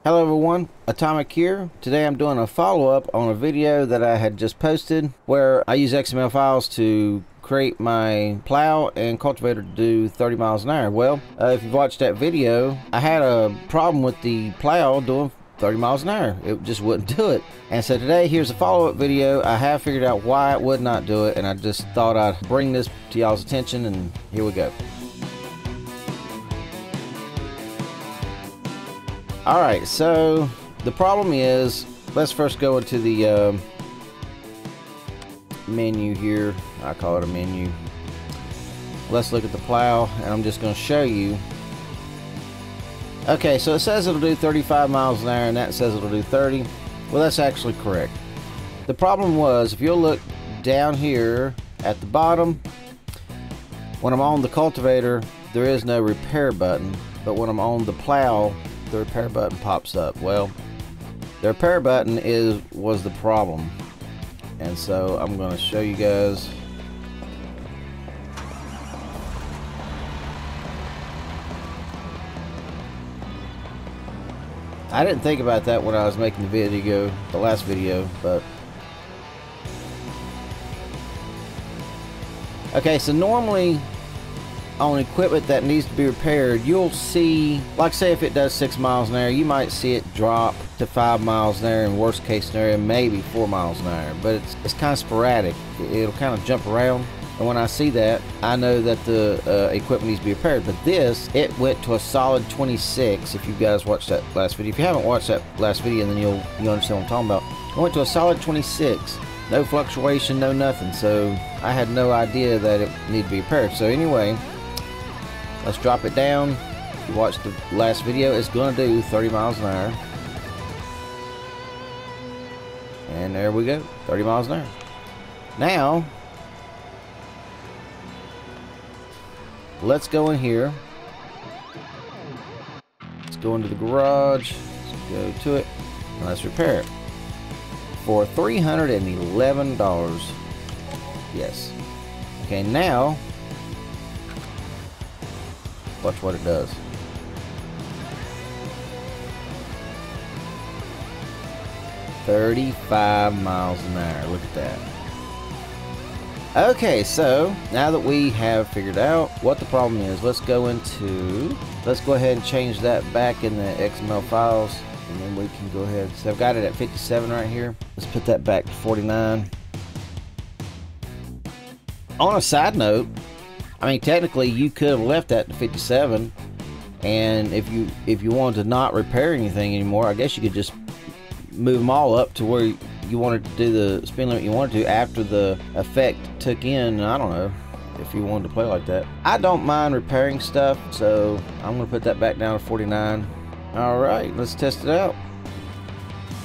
Hello everyone, Atomic here. Today I'm doing a follow-up on a video that I had just posted where I use XML files to create my plow and cultivator to do 30 miles an hour. Well, if you've watched that video, I had a problem with the plow doing 30 miles an hour. It just wouldn't do it. And so today, here's a follow-up video. I have figured out why it would not do it, and I just thought I'd bring this to y'all's attention, and here we go. Alright, so the problem is, let's first go into the menu here. I call it a menu. Let's look at the plow, and I'm just going to show you. Okay, so it says it'll do 35 miles an hour, and that says it'll do 30. Well, that's actually correct. The problem was, if you'll look down here at the bottom, when I'm on the cultivator, there is no repair button, but when I'm on the plow, the repair button pops up. Well, the repair button was the problem, and so I'm going to show you guys. I didn't think about that when I was making the last video, but okay, so normally on equipment that needs to be repaired, you'll see, like say if it does 6 miles an hour, you might see it drop to 5 miles an hour, in worst case scenario maybe 4 miles an hour, but it's kind of sporadic. It'll kind of jump around, and when I see that, I know that the equipment needs to be repaired. But this, it went to a solid 26. If you guys watched that last video, if you haven't watched that last video, then you'll understand what I'm talking about. It went to a solid 26. No fluctuation, no nothing. So I had no idea that it needed to be repaired. So anyway, let's drop it down. If you watched the last video, it's going to do 30 miles an hour. And there we go, 30 miles an hour. Now, let's go in here. Let's go into the garage. Let's go to it. And let's repair it. For $311. Yes. Okay, now, watch what it does. 35 miles an hour. Look at that. Okay, so now that we have figured out what the problem is, let's go ahead and change that back in the XML files, and then we can go ahead. So I've got it at 57 right here. Let's put that back to 49. On a side note, I mean, technically you could have left that to 57, and if you wanted to not repair anything anymore, I guess you could just move them all up to where you wanted to do the spin limit you wanted to after the effect took in. I don't know if you wanted to play like that. I don't mind repairing stuff, so I'm gonna put that back down to 49. All right, let's test it out.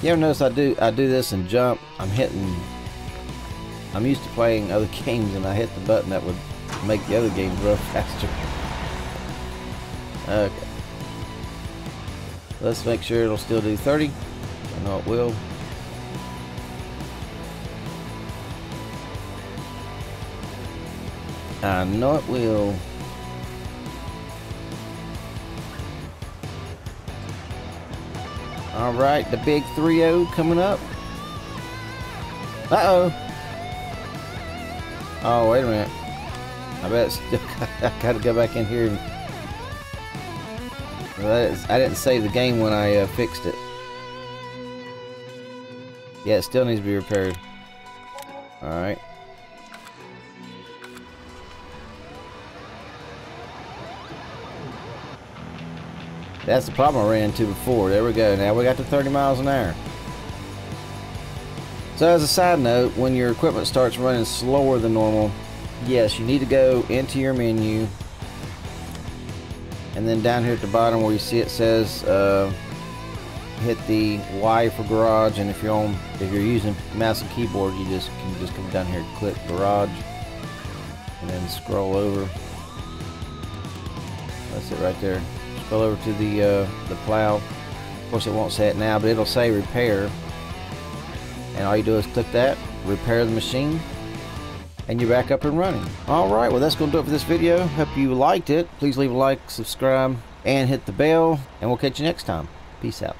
You ever notice I do this and jump? I'm used to playing other games, and I hit the button that would make the other games run faster. Okay, let's make sure it'll still do 30. I know it will. I know it will. All right, the big 3-0 coming up. Uh-oh. Oh, wait a minute. I bet it's still, I gotta go back in here and, I didn't save the game when I fixed it. Yeah, it still needs to be repaired. Alright. That's the problem I ran into before. There we go. Now we got to 30 miles an hour. So as a side note, when your equipment starts running slower than normal, yes, you need to go into your menu, and then down here at the bottom where you see it says hit the Y for garage, and if you're using mouse and keyboard, you can just come down here and click garage, and then scroll over. That's it right there. Scroll over to the plow. Of course, it won't say it now, but it'll say repair, and all you do is click that, repair the machine, and you're back up and running. Alright, well that's going to do it for this video. Hope you liked it. Please leave a like, subscribe, and hit the bell, and we'll catch you next time. Peace out.